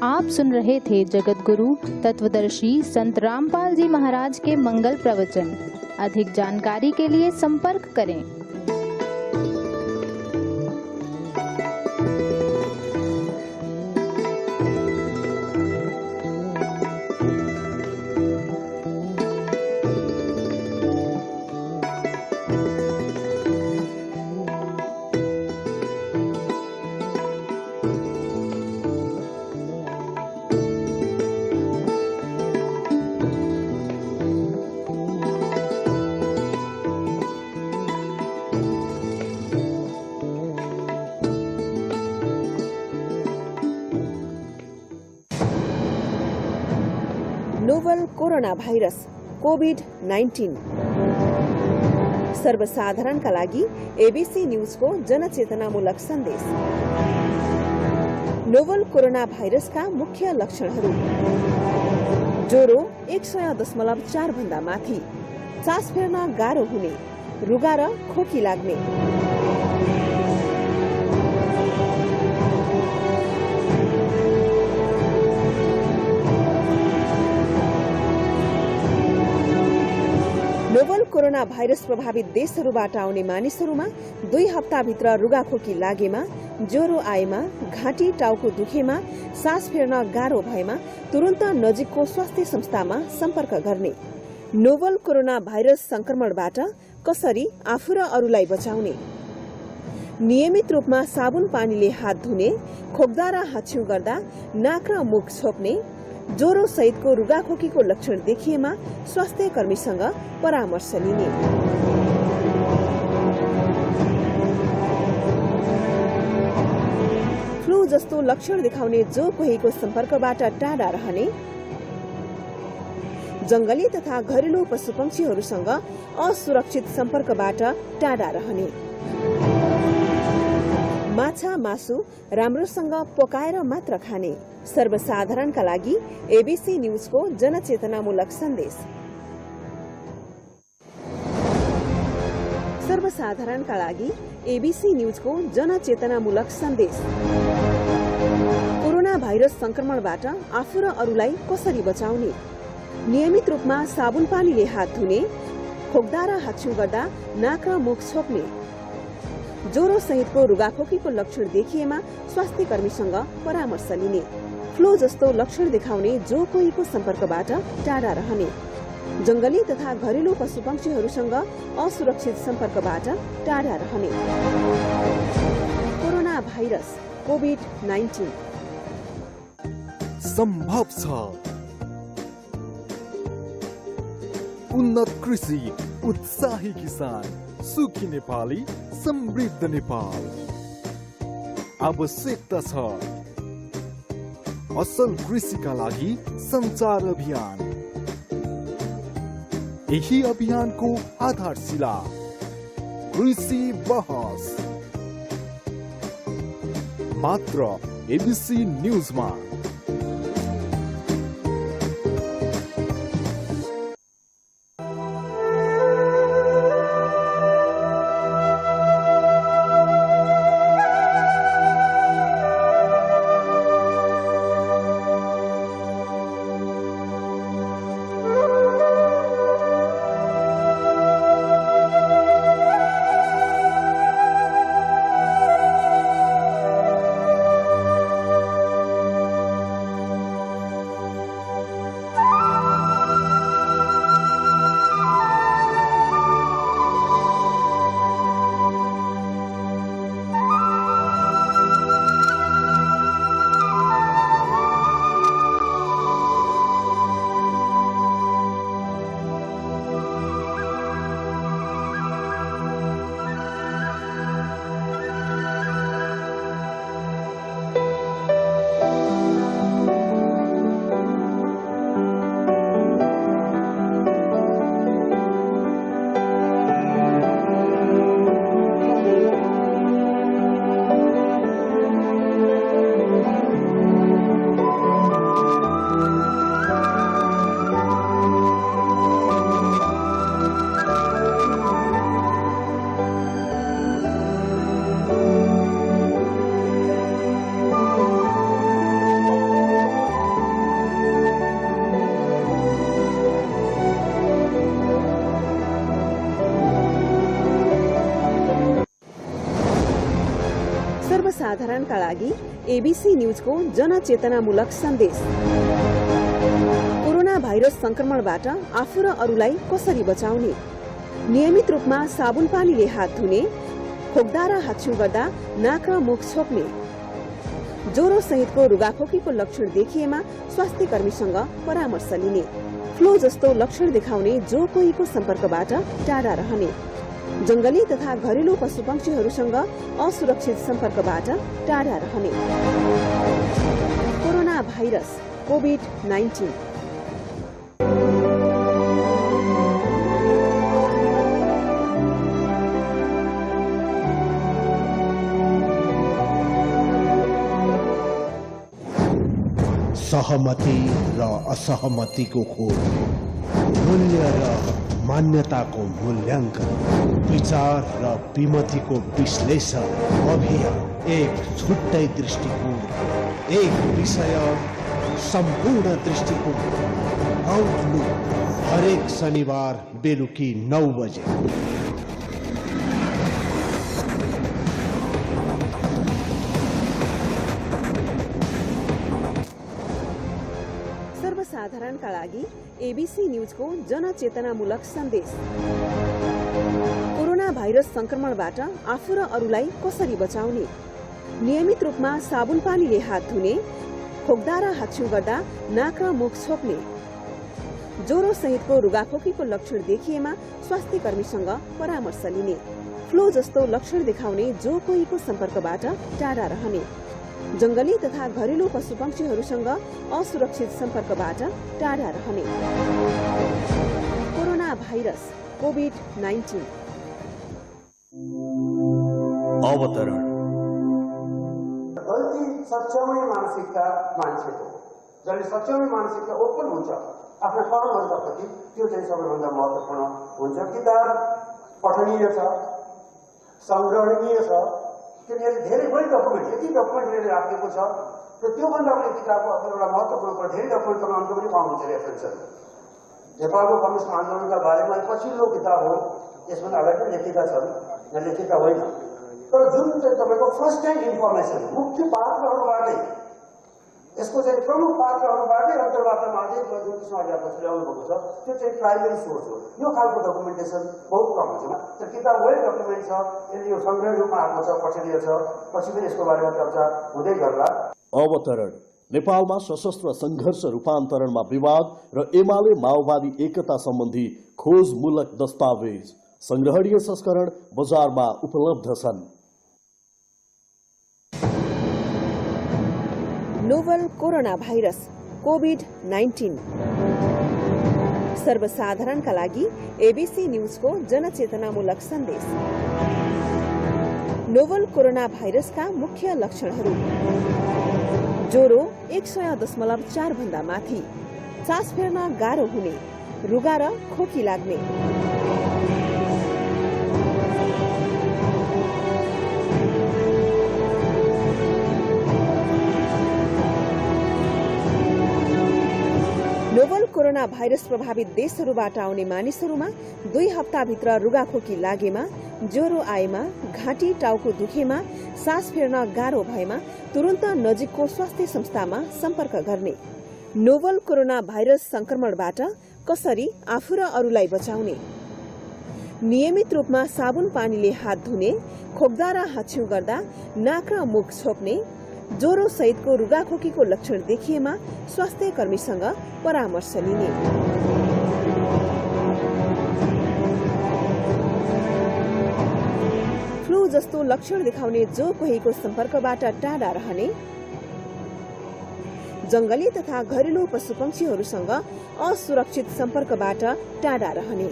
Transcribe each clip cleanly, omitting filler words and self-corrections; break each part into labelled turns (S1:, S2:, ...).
S1: आप सुन रहे थे जगत गुरु तत्वदर्शी संत रामपाल जी महाराज के मंगल प्रवचन। अधिक जानकारी के लिए संपर्क करें।
S2: नोभल कोरोना भाइरस कोभिड-19 सर्वसाधारणका लागि एबीसी न्यूजको जनचेतनामूलक सन्देश। नोभल कोरोना भाइरसका मुख्य लक्षणहरू: ज्वरो 100.4 भन्दा माथि, सास फेर्न गाह्रो हुने, रुगा र खोकी लाग्ने। नोभल कोरोना भाइरस प्रभावित देशहरूबाट आउने मानिसहरूमा 2 हप्ताभित्र रुगाखोकी लागेमा, ज्वरो आएमा, घाँटी टाउको दुखेमा, सास फेर्न गाह्रो भएमा तुरन्त नजिकको स्वास्थ्य संस्थामा सम्पर्क गर्ने। नोभल कोरोना भाइरस संक्रमणबाट कसरी आफू र अरूलाई बचाउने? नियमित रूपमा साबुन पानीले हात धुने, खोक्दा र हाच्छिउँ गर्दा नाक र मुख छोप्ने, ज्वरो सहितको रुगाखोकीको लक्षण देखिएमा स्वास्थ्य कर्मीसँग परामर्श लिने। फ्लू जस्तो लक्षण देखाउने जो कोहीको सम्पर्कबाट टाढा रहने, जंगली तथा घरेलु पशुपक्षीहरूसँग असुरक्षित सम्पर्कबाट टाढा रहने, माछा मासु राम्रोसँग पकाएर मात्र खाने। सर्वसाधारणका लागि एबीसी न्यूजको जनचेतनामूलक सन्देश। सर्वसाधारणका लागि एबीसी न्यूजको जनचेतनामूलक सन्देश। कोरोना भाइरस संक्रमणबाट आफू र अरूलाई कसरी बचाउने? नियमित रूपमा साबुन पानीले हात धुने, खोक्दा र हाच्छिउँ गर्दा नाक र मुख छोप्ने, ज्वरो सहितको रुगाखोकीको लक्षण देखिएमा स्वास्थ्य कर्मीसँग परामर्श लिने। फ्लू जस्तो लक्षण देखाउने जो कोहीको सम्पर्कबाट टाढा रहने, जंगली तथा घरेलु पशुपक्षीहरूसँग असुरक्षित सम्पर्कबाट टाढा रहने। कोरोना भाइरस कोभिड-19
S3: सम्भव छ। उन्नत कृषि, उत्साही किसान, सुखी नेपाली, समृद्ध नेपाल। आवश्यकता छ असल कृषिका लागि संचार अभियान। यही अभियानको आधारशिला कृषि बहस मात्र एबीसी न्यूजमा।
S2: सर्वसाधारणका लागि एबीसी न्यूजको जनचेतनामूलक सन्देश। कोरोना भाइरस संक्रमणबाट आफू र अरूलाई कसरी बचाउने? नियमित रूपमा साबुन पानीले हात धुने, खोक्दा र हाच्छिउँ गर्दा नाक र मुख छोप्ने, ज्वरो सहितको रुगाखोकीको लक्षण देखिएमा स्वास्थ्य कर्मीसँग परामर्श लिने, फ्लू जस्तो लक्षण देखाउने जो कोहीको सम्पर्कबाट टाढा रहने, जंगली तथा घरेलु पशुपक्षीहरूसँग असुरक्षित सम्पर्कबाट टाढा रहने। कोरोना भाइरस कोभिड-19
S4: सहमति र असहमतिको खोज, मूल्य र मान्यताको मूल्याङ्कन, विचार र विमतिको विश्लेषण अभियान, एक छुट्टै दृष्टिकोण, एक विषय सम्पूर्ण दृष्टिकोण। आउटलुक हरेक शनिबार बेलुकी 9 बजे।
S2: सर्वसाधारणका लागि एबीसी न्यूजको जनचेतनामूलक सन्देश। कोरोना भाइरस संक्रमणबाट आफू र अरूलाई कसरी बचाउने? नियमित रूपमा साबुन पानीले हात धुने, खोक्दा र हाच्छिउँ गर्दा नाक र मुख छोप्ने, ज्वरो सहितको रुगाखोकीको लक्षण देखिएमा स्वास्थ्य कर्मीसँग परामर्श लिने, फ्लू जस्तो लक्षण देखाउने जो कोहीको सम्पर्कबाट टाढा रहने, जंगली तथा घरेलु पशुपक्षीहरूसँग असुरक्षित सम्पर्कबाट टाढा रहने। कोरोना भाइरस कोभिड-19
S5: अवतरण।
S6: गल्ती सच्याउने मानसिकता मान्छेको, जसले सच्याउने मानसिकता ओपन हुन्छ आफ्ना कर्महरूका प्रति, त्यो चाहिँ सबैभन्दा महत्त्वपूर्ण हुन्छ। किताब पठनीय छ, संग्रहणीय छ, किनभने धेरै बढी डकुमेन्ट, यति डकुमेन्ट लिएर राखेको छ र त्योभन्दा पनि किताबको एउटा महत्त्वपूर्ण कुरा धेरै डकुमेन्ट तपाईँहरूको पनि पाउनुहुन्छ रेफरेन्सहरू। नेपालको कम्युनिस्ट आन्दोलनका बारेमा पछिल्लो किताब हो, यसमा अगाडि लेखेका छन् या लेखेका होइन, तर जुन चाहिँ तपाईँको फर्स्ट टाइम इन्फर्मेसन मुख्य पात्रहरूबाटै, यसको चाहिँ प्रमुख पात्रहरूबाटै अन्तर्वार्तामा जुन किसिमले ल्याउनु भएको छ त्यो चाहिँ प्राइमेरी सोर्स हो। यो खालको डकुमेन्टेसन बहुत कम हुन्छ, तर किताब वेल डकुमेन्ट छ, यसले यो सङ्ग्रह रूपमा आएको छ, पठनीय छ, पछि पनि यसको बारेमा चर्चा हुँदै गर्ला।
S5: अवतरण। नेपालमा सशस्त्र सङ्घर्ष रूपान्तरणमा विवाद र एमाले माओवादी एकता सम्बन्धी खोजमूलक दस्तावेज, संग्रहणीय संस्करण बजारमा उपलब्ध छन्।
S2: नोभल कोरोना भाइरस कोभिड-19 सर्वसाधारणका लागि एबीसी न्यूजको जनचेतनामूलक सन्देश। नोभल कोरोना भाइरसका मुख्य लक्षणहरू: ज्वरो 100.4 भन्दा माथि, सास फेर्न गाह्रो हुने, रुगा र खोकी लाग्ने, नोभल कोरोना भाइरस प्रभावित देशहरूबाट आउने मानिसहरूमा 2 हप्ताभित्र रुगाखोकी लागेमा, ज्वरो आएमा, घाँटी टाउको दुखेमा, सास फेर्न गाह्रो भएमा तुरन्त नजिकको स्वास्थ्य संस्थामा सम्पर्क गर्ने। नोभल कोरोना भाइरस संक्रमणबाट कसरी आफू र अरूलाई बचाउने? नियमित रूपमा साबुन पानीले हात धुने, खोक्दा र हाच्छिउँ गर्दा नाक र मुख छोप्ने, ज्वरो सहितको रुगाखोकीको लक्षण देखिएमा स्वास्थ्य कर्मीसँग परामर्श लिने। फ्लू जस्तो लक्षण देखाउने जो कोहीको सम्पर्कबाट टाढा रहने, जंगली तथा घरेलु पशुपक्षीहरूसँग असुरक्षित सम्पर्कबाट टाढा रहने,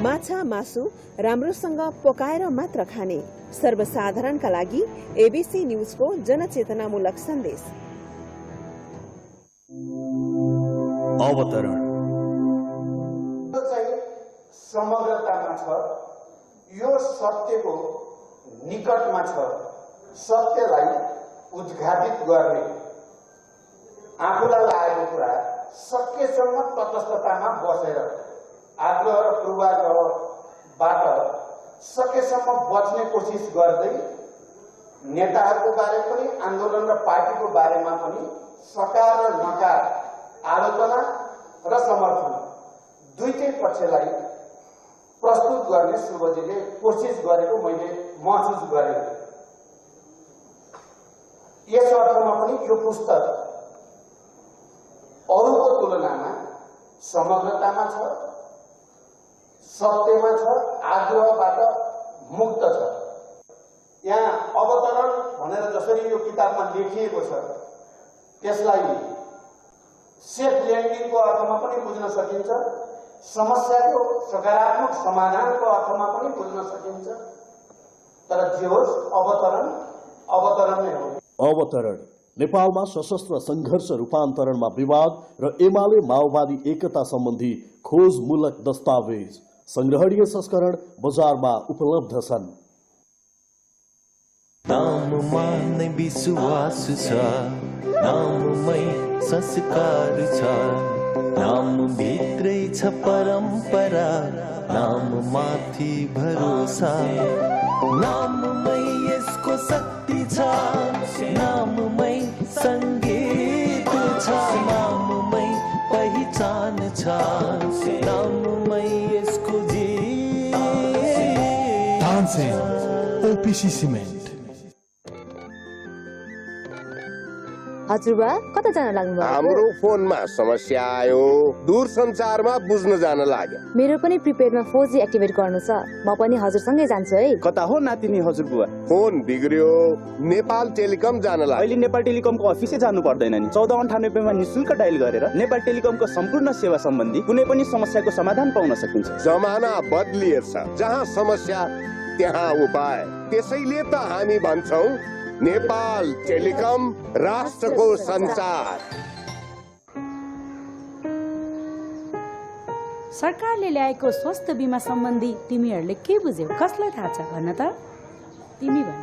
S2: माछा मासु राम्रोसँग पकाएर मात्र खाने। सर्वसाधारणका लागि एबीसी न्यूजको जनचेतनामूलक सन्देश।
S5: अवतरण।
S6: समग्रतामा छ, यो सत्यको निकटमा छ, सत्यलाई उद्घाटित गर्ने, आफूलाई लागेको कुरा सकेसम्म तटस्थतामा बसेर आग्रह र पूर्वाग्रहबाट सकेसम्म बच्ने कोसिस गर्दै नेताहरूको बारे पनि आन्दोलन र पार्टीको बारेमा पनि सकार र नकार आलोचना र समर्थन दुईटै पक्षलाई प्रस्तुत गर्ने सुब्बाजीले कोसिस गरेको मैले महसुस गरेँ। यस अर्थमा पनि यो पुस्तक अरूको तुलनामा समग्रतामा छ, सत्यमा छ, आग्रहबाट मुक्त छ। यहाँ अवतरण भनेर जसरी यो किताबमा लेखिएको छ त्यसलाई सेफ ल्यान्डिङको अर्थमा पनि बुझ्न सकिन्छ, समस्याको सकारात्मक समाधानको अर्थमा पनि बुझ्न सकिन्छ। तर जे होस् अवतरण नै हो।
S5: अवतरण नेपालमा सशस्त्र सङ्घर्ष रूपान्तरणमा विवाद र एमाले माओवादी एकता सम्बन्धी खोजमूलक दस्तावेज संग्रहणीय संस्करण बजारमा उपलब्ध छन्।
S7: नाममा नै विश्वास छ, नाममै संस्कार छ, नाम भित्रै छ परम्परा, नाम माथि भरोसा, नाममै यसको शक्ति छ, नाममै सङ्गीत छ, नाममै पहिचान छ, नाममै यसको जीत।
S4: Tansen, OPC cement.
S8: हजुरबा कता जान लाग्नु भएको?
S9: हाम्रो फोनमा समस्या आयो, दूरसञ्चारमा बुझ्न जान लाग्यो।
S8: मेरो पनि प्रिपेडमा 4G एक्टिभेट गर्नु छ, म पनि हजुरसँगै जान्छु है।
S10: कता हो नातिनी हजुरबुवा?
S9: फोन बिग्रियो, नेपाल टेलिकम जान लाग्यो।
S10: अहिले नेपाल टेलिकमको अफिसै जानु पर्दैन नि। 1498 मा निशुल्क डायल गरेर नेपाल टेलिकमको सम्पूर्ण सेवा सम्बन्धी कुनै पनि समस्याको समाधान पाउन सकिन्छ।
S9: जमाना बदलिएछ, जहाँ समस्या त्यहाँ उपाय। त्यसैले त हामी भन्छौं नेपाल टेलिकम राष्ट्रको संचार।
S11: सरकारले ल्याएको स्वास्थ्य बीमा सम्बन्धी तिमीहरूले के बुझ्यौ? कसलाई थाहा छ भन्न त? तिमी भन।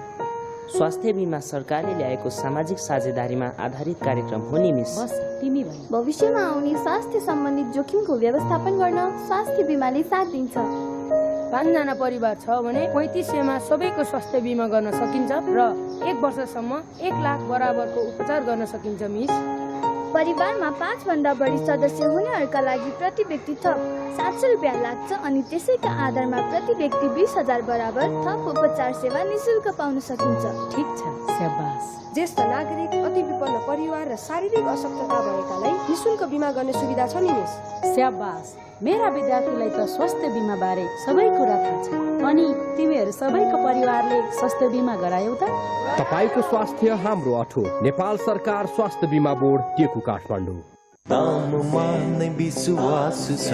S12: स्वास्थ्य बीमा सरकारले ल्याएको सामाजिक साझेदारीमा आधारित कार्यक्रम हो नि मिस।
S11: बस तिमी भन।
S13: भविष्यमा आउने स्वास्थ्य सम्बन्धित जोखिमको व्यवस्थापन गर्न स्वास्थ्य बीमाले साथ दिन्छ।
S14: 5 जना परिवार छ भने 3500 मा सबैको स्वास्थ्य बीमा गर्न सकिन्छ र 1 वर्षसम्म 1 लाख बराबरको उपचार गर्न सकिन्छ मिस।
S13: परिवारमा 5 भन्दा बढी सदस्य हुनेहरूका लागि प्रति व्यक्ति थप 700 रुपियाँ लाग्छ अनि त्यसैका आधारमा प्रति व्यक्ति 20,000 बराबर थप उपचार सेवा निशुल्क पाउन सकिन्छ।
S11: ठीक छ, स्याबास।
S14: ज्येष्ठ नागरिक, अति विपन्न परिवार र शारीरिक अशक्तता भएकालाई निशुल्क बीमा गर्ने सुविधा छ नि मिस।
S11: स्याबास। मेरा विद्यार्थीलाई त स्वास्थ्य बीमा बारे सबै कुरा थाहा छ। अनि तिमीहरू सबैको परिवारले स्वास्थ्य बीमा गरायौ त?
S15: तपाईको स्वास्थ्य हाम्रो अठो। नेपाल सरकार स्वास्थ्य बीमा बोर्ड, टेकु, काठमाडौँ।
S7: नाममा नै विश्वास छ,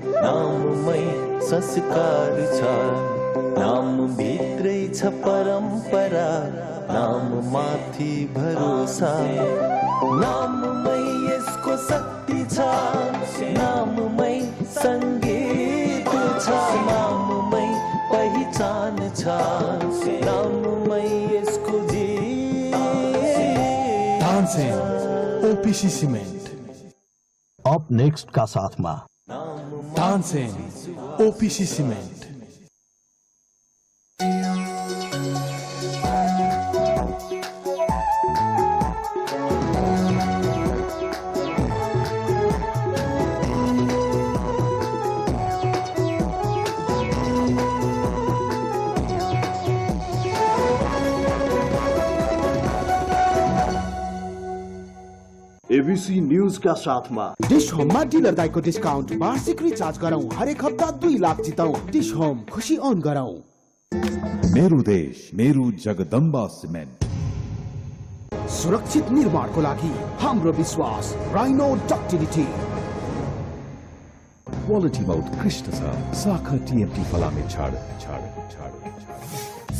S7: नाममै संस्कार छ, नाम भित्रै छ परम्परा, नाम माथि भरोसा, नाममै यसको शक्ति छ, नाममै सङ्गीत छ, नाममै पहिचान छ, नाममै यसको जीत।
S4: Tansen, OPC cement.
S5: Up next का साथमा
S4: Tansen, OPC cement.
S5: ABC news का साथमा
S4: डिश होममा डिलर दाइको डिस्काउन्ट। वार्षिक रिचार्ज गरौँ, हरेक हप्ता 2 लाख जितौँ। डिश होम, खुशी अन गरौँ।
S3: मेरो देश, मेरो जगदम्बा सिमेन्ट।
S4: सुरक्षित निर्माणको लागि हाम्रो विश्वास राइनो डक्टिलिटी।
S3: क्वालिटीमा उत्कृष्ट छ, शाखा टिएमटी फलामे छाड।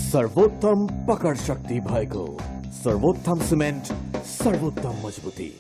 S16: सर्वोत्तम पकड शक्ति भएको सर्वोत्तम सिमेन्ट, सर्वोत्तम मजबुती।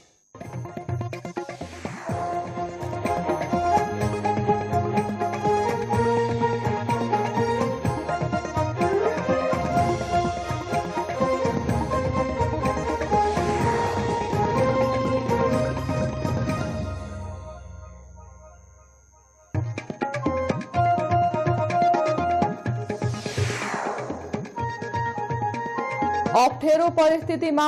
S17: अप्ठ्यारो परिस्थितिमा